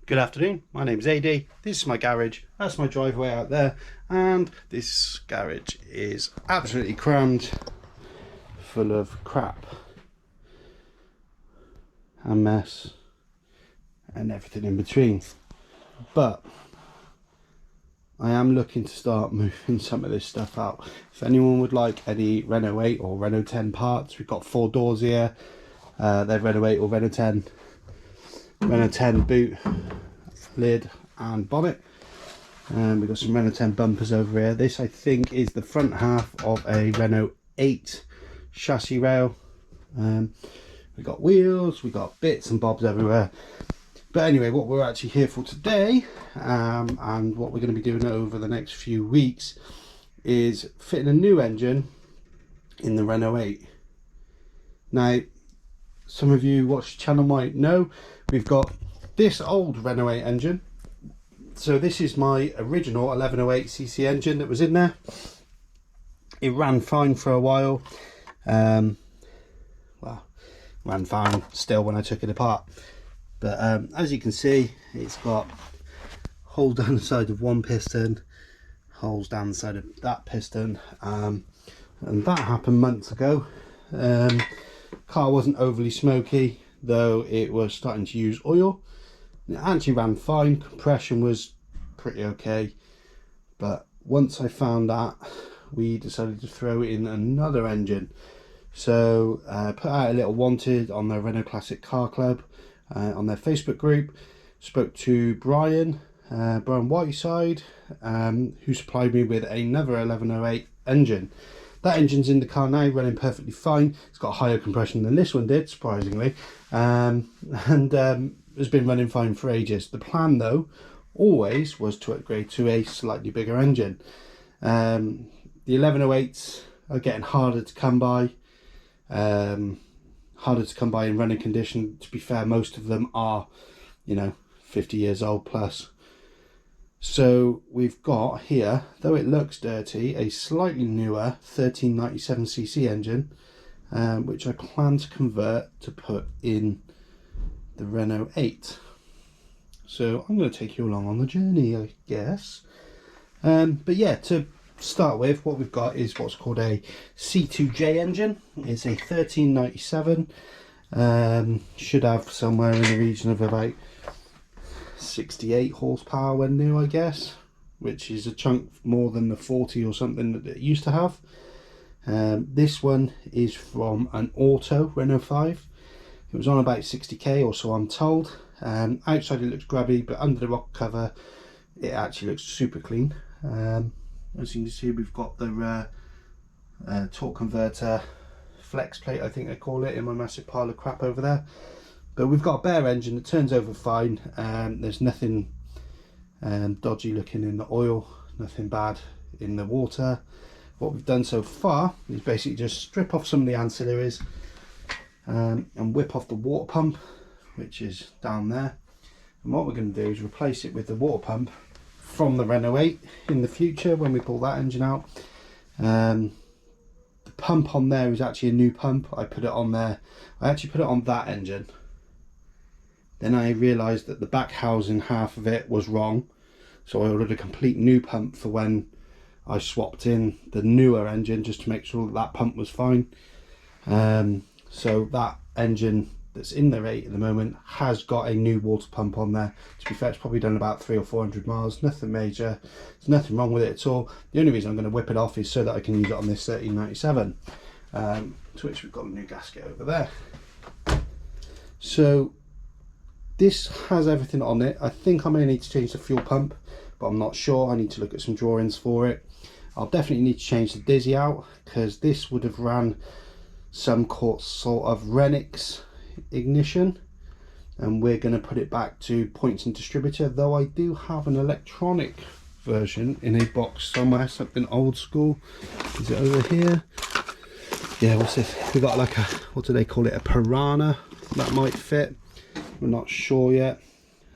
Good afternoon, my name's AD, this is my garage, that's my driveway out there, and this garage is absolutely crammed full of crap and mess and everything in between. But I am looking to start moving some of this stuff out. If anyone would like any Renault 8 or Renault 10 parts, we've got 4 doors here. They're Renault 8 or Renault 10. Renault 10 boot, lid and bonnet. We've got some Renault 10 bumpers over here. This I think is the front half of a Renault 8 chassis rail. We've got wheels, we've got bits and bobs everywhere. But anyway, what we're actually here for today, and what we're going to be doing over the next few weeks, is fitting a new engine in the Renault 8. Now, some of you watch the channel might know, we've got this old Renault 8 engine. So this is my original 1108cc engine that was in there. It ran fine for a while. Well, ran fine still when I took it apart. But as you can see, it's got holes down the side of one piston, holes down the side of that piston, and that happened months ago. Car wasn't overly smoky, though it was starting to use oil. It actually ran fine, compression was pretty okay, but once I found that, we decided to throw in another engine. So put out a little wanted on the Renault Classic Car Club, on their Facebook group. Spoke to Brian Whiteside, who supplied me with another 1108 engine. That engine's in the car now, running perfectly fine. It's got higher compression than this one did, surprisingly, and has been running fine for ages. The plan, though, always was to upgrade to a slightly bigger engine. The 1108s are getting harder to come by. Harder to come by in running condition. To be fair, most of them are, 50 years old plus. So we've got here, though it looks dirty, a slightly newer 1397cc engine, which I plan to convert to put in the Renault 8. So I'm going to take you along on the journey, I guess. But yeah, to start with, what we've got is what's called a C2J engine. It's a 1397. Should have somewhere in the region of about 68 horsepower when new, I guess, which is a chunk more than the 40 or something that it used to have. This one is from an auto Renault 5. It was on about 60k or so, I'm told. Outside it looks grubby, but under the rock cover it actually looks super clean. As you can see, we've got the torque converter flex plate, I think they call it, in my massive pile of crap over there. But we've got a bare engine that turns over fine. There's nothing dodgy looking in the oil, nothing bad in the water. What we've done so far is basically just strip off some of the ancillaries and whip off the water pump, which is down there. And what we're going to do is replace it with the water pump from the Renault 8 in the future when we pull that engine out. The pump on there is actually a new pump. I put it on there. I actually put it on that engine. Then I realised that the back housing half of it was wrong, so I ordered a complete new pump for when I swapped in the newer engine, just to make sure that that pump was fine. So that engine that's in the 8 at the moment has got a new water pump on there. To be fair, it's probably done about 300 or 400 miles, nothing major, there's nothing wrong with it at all. The only reason I'm going to whip it off is so that I can use it on this 1397, to which we've got a new gasket over there. So this has everything on it. I think I may need to change the fuel pump, but I'm not sure. I need to look at some drawings for it. I'll definitely need to change the dizzy out, because this would have ran some sort of Renix ignition, and we're going to put it back to points and distributor, though I do have an electronic version in a box somewhere, something old school. Is it over here? Yeah, what's this? We got like a, what do they call it, a Piranha that might fit. We're not sure yet.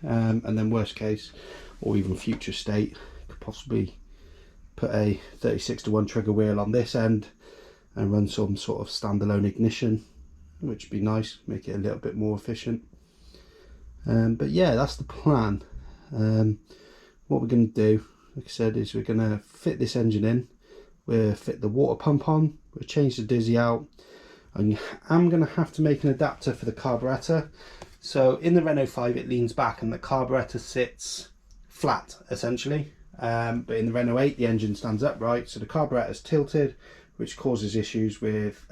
And then worst case, or even future state, could possibly put a 36:1 trigger wheel on this end and run some sort of standalone ignition, which would be nice, make it a little bit more efficient. But yeah, that's the plan. What we're going to do, like I said, is we're going to fit this engine in. We'll fit the water pump on, we'll change the dizzy out. And I'm going to have to make an adapter for the carburetor. So in the Renault 5 it leans back and the carburetor sits flat essentially. But in the Renault 8 the engine stands upright, so the carburetor is tilted, which causes issues with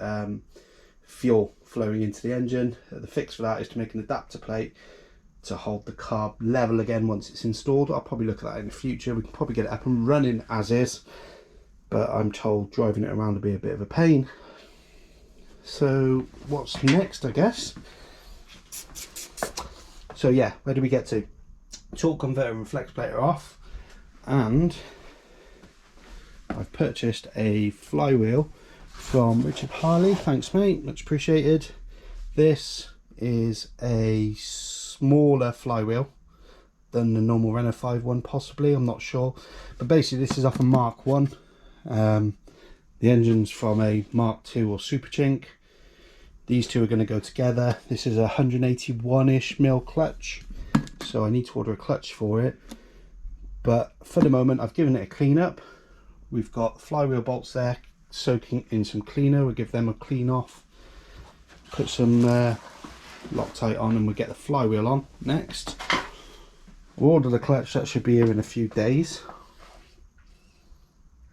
fuel flowing into the engine. The fix for that is to make an adapter plate to hold the carb level again once it's installed. I'll probably look at that in the future. We can probably get it up and running as is, but I'm told driving it around will be a bit of a pain. So what's next, I guess? So yeah, where do we get to? Torque converter and flex plate are off, and I've purchased a flywheel from Richard Harley. Thanks mate, much appreciated. This is a smaller flywheel than the normal Renault 5 one, possibly, I'm not sure, but basically this is off a Mark 1. The engine's from a Mark 2 or Super Chink. These two are going to go together. This is a 181-ish mil clutch, so I need to order a clutch for it, but for the moment I've given it a clean up. We've got flywheel bolts there soaking in some cleaner. We'll give them a clean off, put some Loctite on, and we'll get the flywheel on next. We'll order the clutch, that should be here in a few days,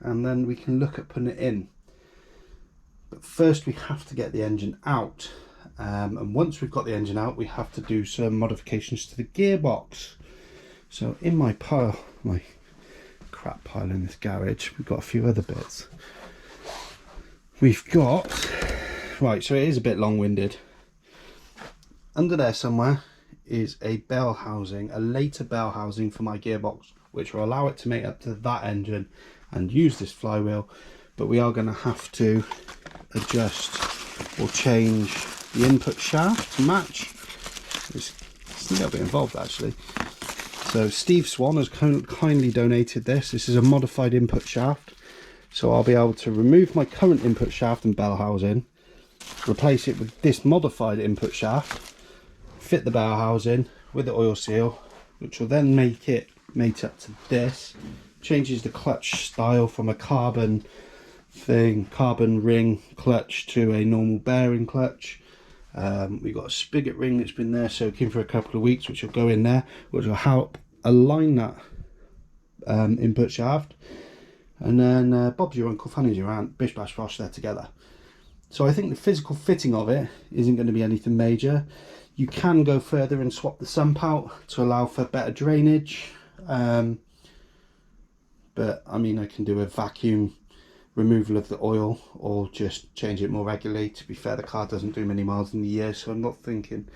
and then we can look at putting it in. But first we have to get the engine out, and once we've got the engine out we have to do some modifications to the gearbox. So in my pile, my crap pile in this garage, we've got a few other bits. We've got, right, so it is a bit long-winded. Under there somewhere is a bell housing, a later bell housing for my gearbox, which will allow it to mate up to that engine and use this flywheel. But we are going to have to adjust or change the input shaft to match. It's a little bit involved actually. So Steve Swan has kindly donated this. This is a modified input shaft, so I'll be able to remove my current input shaft and bell housing, replace it with this modified input shaft, fit the bell housing with the oil seal, which will then make it mate up to this. Changes the clutch style from a carbon ring clutch to a normal bearing clutch. We've got a spigot ring that's been there soaking for a couple of weeks, which will go in there, which will help align that input shaft. And then Bob's your uncle, Fanny's your aunt, bish bash bosh, they're together. So I think the physical fitting of it isn't going to be anything major. You can go further and swap the sump out to allow for better drainage, but I mean I can do a vacuum removal of the oil or just change it more regularly. To be fair, the car doesn't do many miles in the year, so I'm not thinking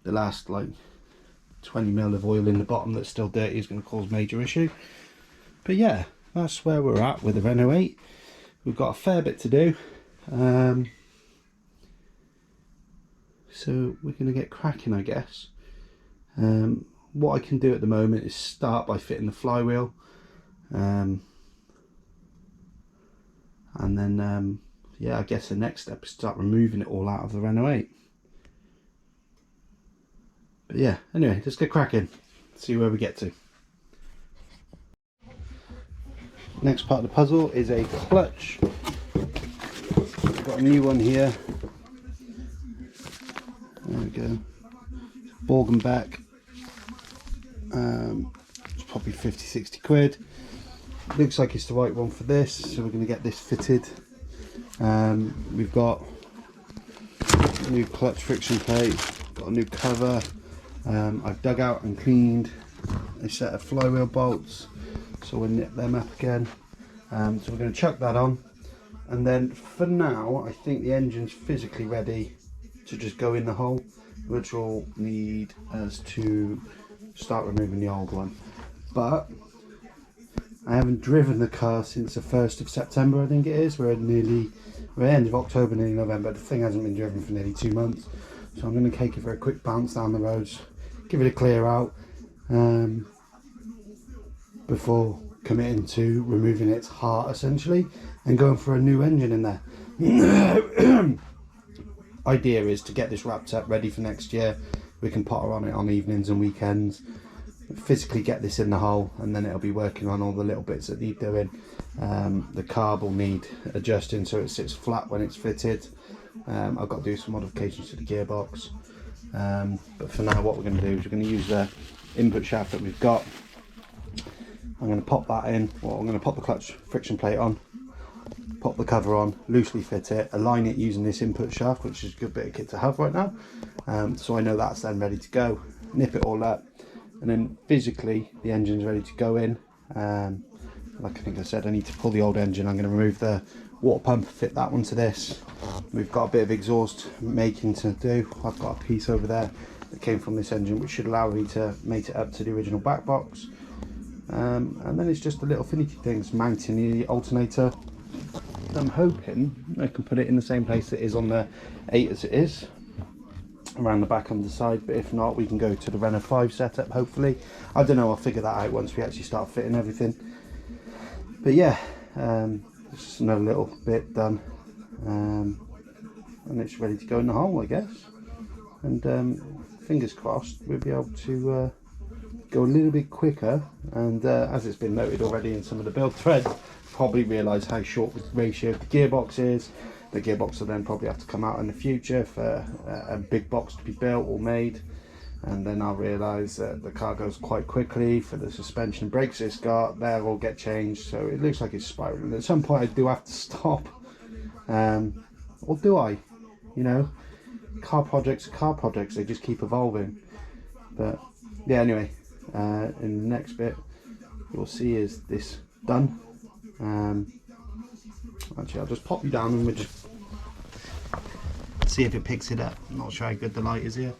the last like 20 mil of oil in the bottom that's still dirty is going to cause major issue. But yeah, that's where we're at with the Renault 8. We've got a fair bit to do, so we're going to get cracking, I guess. What I can do at the moment is start by fitting the flywheel, and then yeah, I guess the next step is start removing it all out of the Renault 8. But yeah, anyway, let's get cracking, see where we get to. Next part of the puzzle is a clutch. I've got a new one here. There we go. Borg and back. It's probably 50-60 quid. Looks like it's the right one for this, so we're going to get this fitted. We've got a new clutch friction plate, got a new cover. I've dug out and cleaned a set of flywheel bolts, so we'll nip them up again. So we're going to chuck that on, and then for now I think the engine's physically ready to just go in the hole, which will need us to start removing the old one. But I haven't driven the car since the 1st of September, I think it is. We're end of October, nearly November. The thing hasn't been driven for nearly 2 months, so I'm going to take it for a quick bounce down the roads, give it a clear out, before committing to removing its heart essentially and going for a new engine in there. Idea is to get this wrapped up ready for next year, we can potter on it on evenings and weekends, physically get this in the hole, and then it'll be working on all the little bits that need doing. The carb will need adjusting so it sits flat when it's fitted. I've got to do some modifications to the gearbox, but for now what we're going to do is we're going to use the input shaft that we've got. I'm going to pop that in, or I'm going to pop the clutch friction plate on, pop the cover on, loosely fit it, align it using this input shaft, which is a good bit of kit to have right now, so I know that's then ready to go. Nip it all up, and then physically the engine's ready to go in. Like I think I said, I need to pull the old engine. I'm going to remove the water pump, fit that one to this. We've got a bit of exhaust making to do. I've got a piece over there that came from this engine which should allow me to mate it up to the original back box, and then it's just the little finicky things, mounting the alternator. I'm hoping I can put it in the same place it is on the 8 as it is, around the back on the side, but if not we can go to the Renault 5 setup hopefully. I don't know, I'll figure that out once we actually start fitting everything. But yeah, it's just another little bit done, and it's ready to go in the hole, I guess. And fingers crossed we'll be able to go a little bit quicker. And as it's been noted already in some of the build threads, probably realise how short the ratio of the gearbox is. The gearbox will then probably have to come out in the future for a big box to be built or made, and then I'll realise that the car goes quite quickly for the suspension and brakes it's got. They'll all get changed, so it looks like it's spiralling. At some point I do have to stop, or do I? You know, car projects are car projects, they just keep evolving. But yeah, anyway, in the next bit you'll see is this done. Actually I'll just pop you down and we'll just see if it picks it up. I'm not sure how good the light is here.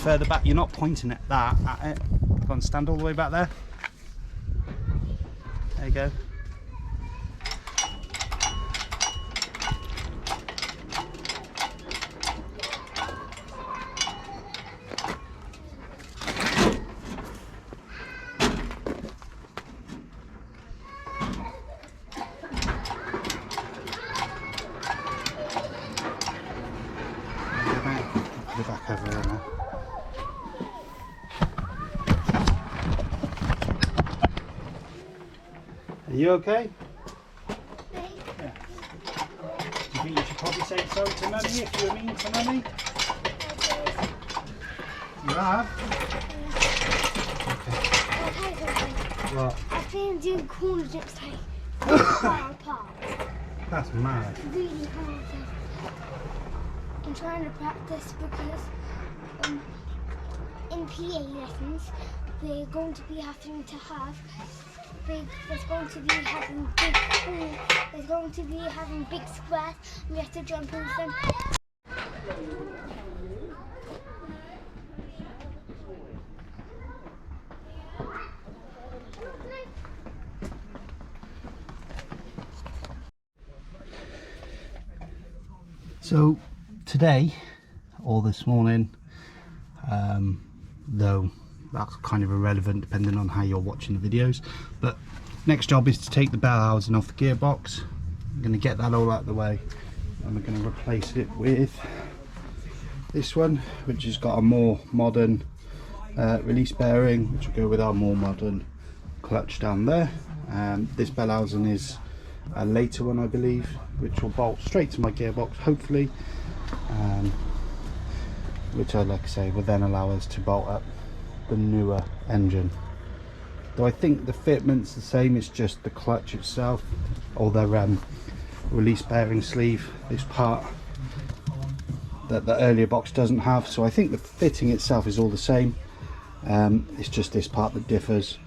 further back. You're not pointing at it. Go on, stand all the way back there. There you go. Put it back over there now. Are you okay? Yeah. Do you think you should probably say sorry to Mummy if you were mean to Mummy? You have? Okay. What? I've been doing corner dips like far apart. That's mad. Really hard. I'm trying to practice because in PA lessons we're going to be having to have there's going to be having big squares and we have to jump over them. So today, or this morning, though that's kind of irrelevant depending on how you're watching the videos, but next job is to take the bell housing off the gearbox. I'm going to get that all out of the way and we're going to replace it with this one, which has got a more modern release bearing, which will go with our more modern clutch down there. This bell housing is a later one, I believe, which will bolt straight to my gearbox hopefully, which like I say will then allow us to bolt up the newer engine. Though I think the fitment's the same, it's just the clutch itself, or the release bearing sleeve, this part that the earlier box doesn't have. So I think the fitting itself is all the same, it's just this part that differs.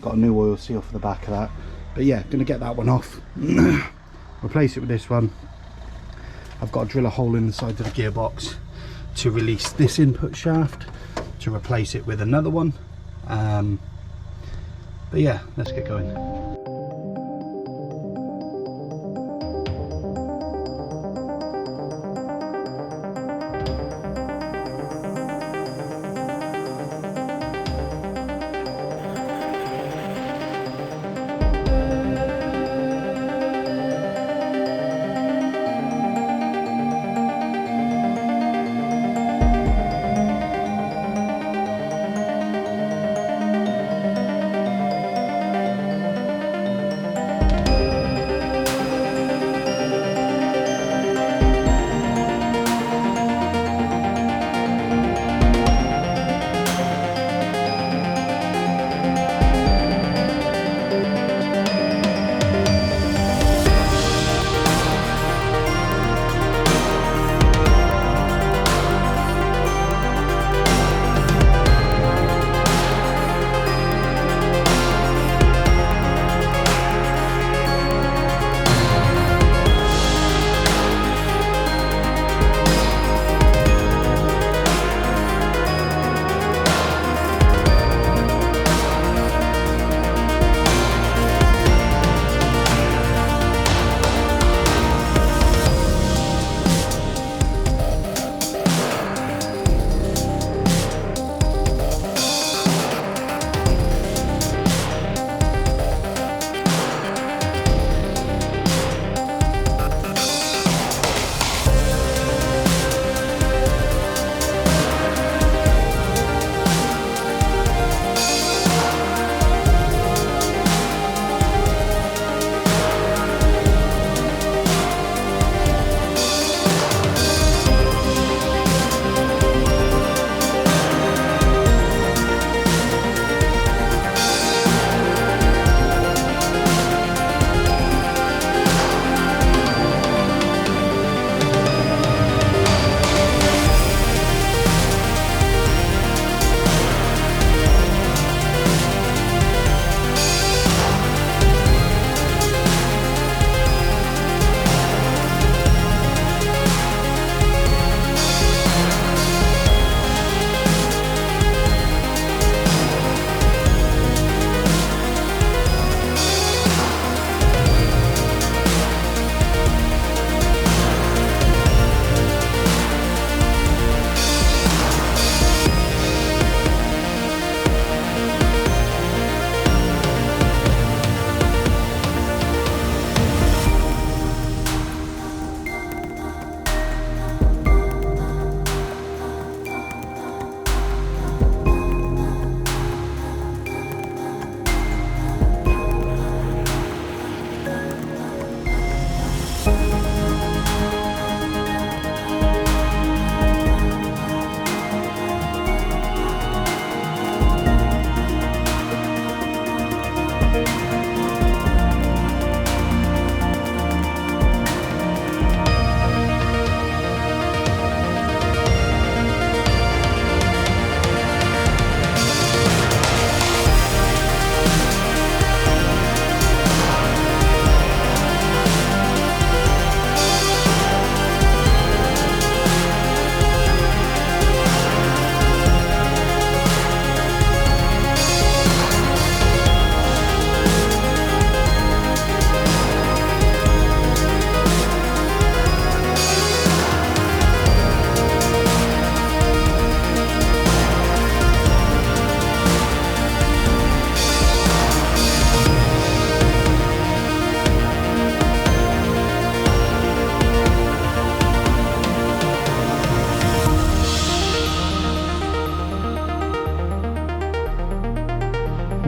Got a new oil seal for the back of that, but yeah, gonna get that one off. Replace it with this one. I've got to drill a hole in the side of the gearbox to release this input shaft, to replace it with another one. But yeah, let's get going.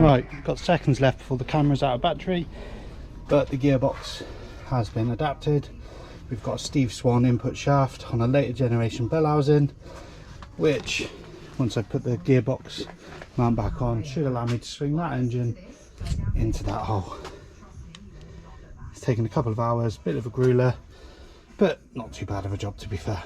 Right, got seconds left before the camera's out of battery, but the gearbox has been adapted. We've got a Steve Swan input shaft on a later generation bell housing, which once I put the gearbox mount back on should allow me to swing that engine into that hole. It's taken a couple of hours, bit of a grueler, but not too bad of a job, to be fair.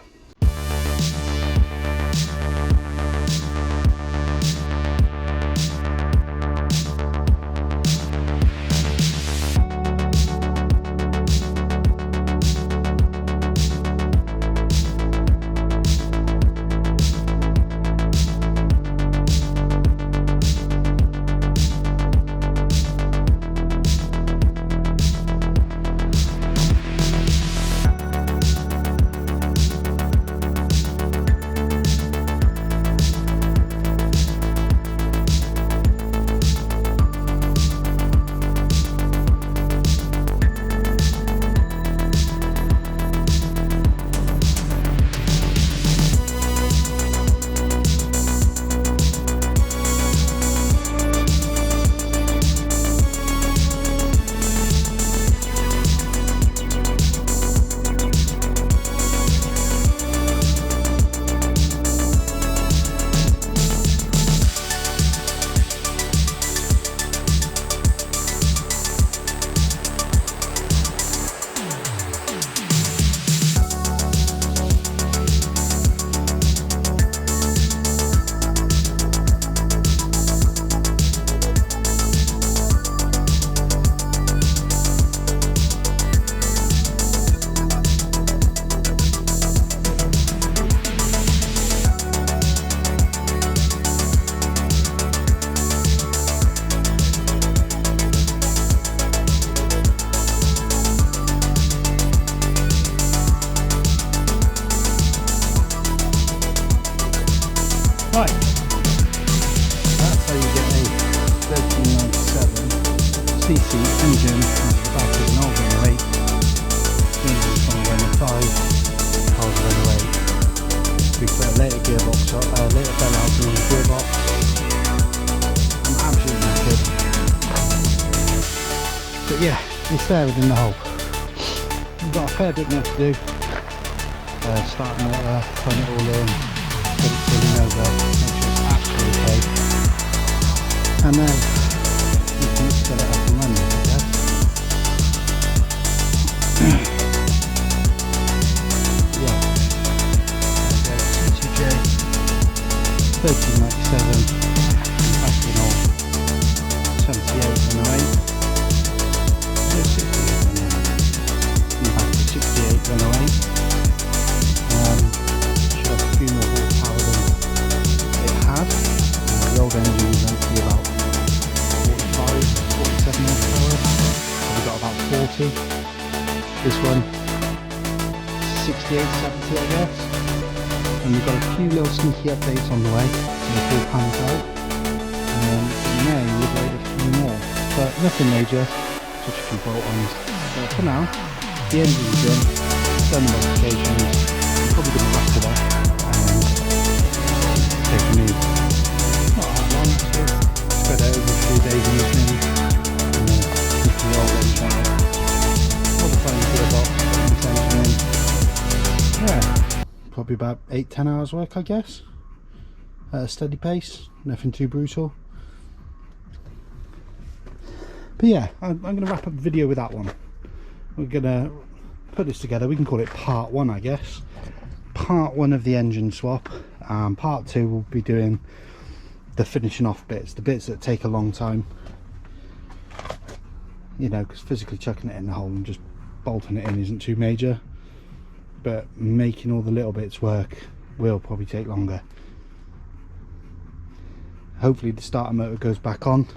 Right, that's how you get a 1397cc engine into the back of an old Renault 8. Engine from a Renault 5, cars Renault 8. We put a later gearbox on, later bell housing on the gearbox. I'm absolutely knackered. But yeah, it's there within the hole. We've got a fair bit more to do. Start motor, turn it all in. Put it fully over, make sure it's absolutely okay, and then we can just get it up and running, I guess. Yeah, C2J 1397, back in old 78 Renault 8, 68 Renault 8. Should have a few more horsepower than it had. The old engine was meant to be about 45, 47 horsepower. So we got about 40. This one 68, 70 I guess. And we've got a few little sneaky updates on the way to the full pans out. We may liberate a few more, but nothing major, just a few bolt-ons. But for now, the engine's in, done the modifications. Probably going to wrap it up and take a move. Not that long actually, spread out over a few days and evenings, and keep the old engine on it. Modifying the gearbox, putting this engine in. Yeah, probably about 8-10 hours work I guess, at a steady pace, nothing too brutal. But yeah, I'm going to wrap up the video with that one. We're going to put this together, we can call it part 1 I guess. Part 1 of the engine swap, and part 2 we'll be doing the finishing off bits, the bits that take a long time, you know, because physically chucking it in the hole and just bolting it in isn't too major, but making all the little bits work will probably take longer. Hopefully the starter motor goes back on,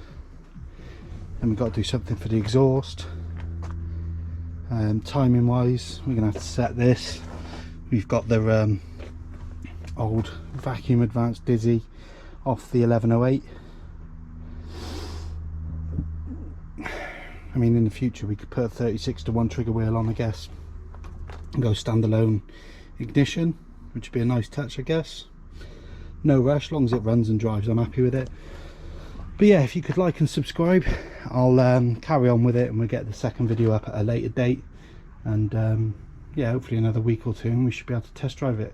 and we've got to do something for the exhaust. Timing wise, we're gonna have to set this. We've got the old vacuum advanced Dizzy off the 1108. I mean, in the future we could put a 36:1 trigger wheel on, I guess, and go standalone ignition, which would be a nice touch, I guess. No rush, long as it runs and drives, I'm happy with it. But yeah, if you could like and subscribe, I'll carry on with it, and we'll get the second video up at a later date. And yeah, hopefully another week or two, and we should be able to test drive it.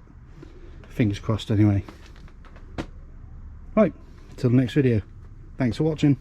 Fingers crossed anyway. Right, till the next video. Thanks for watching.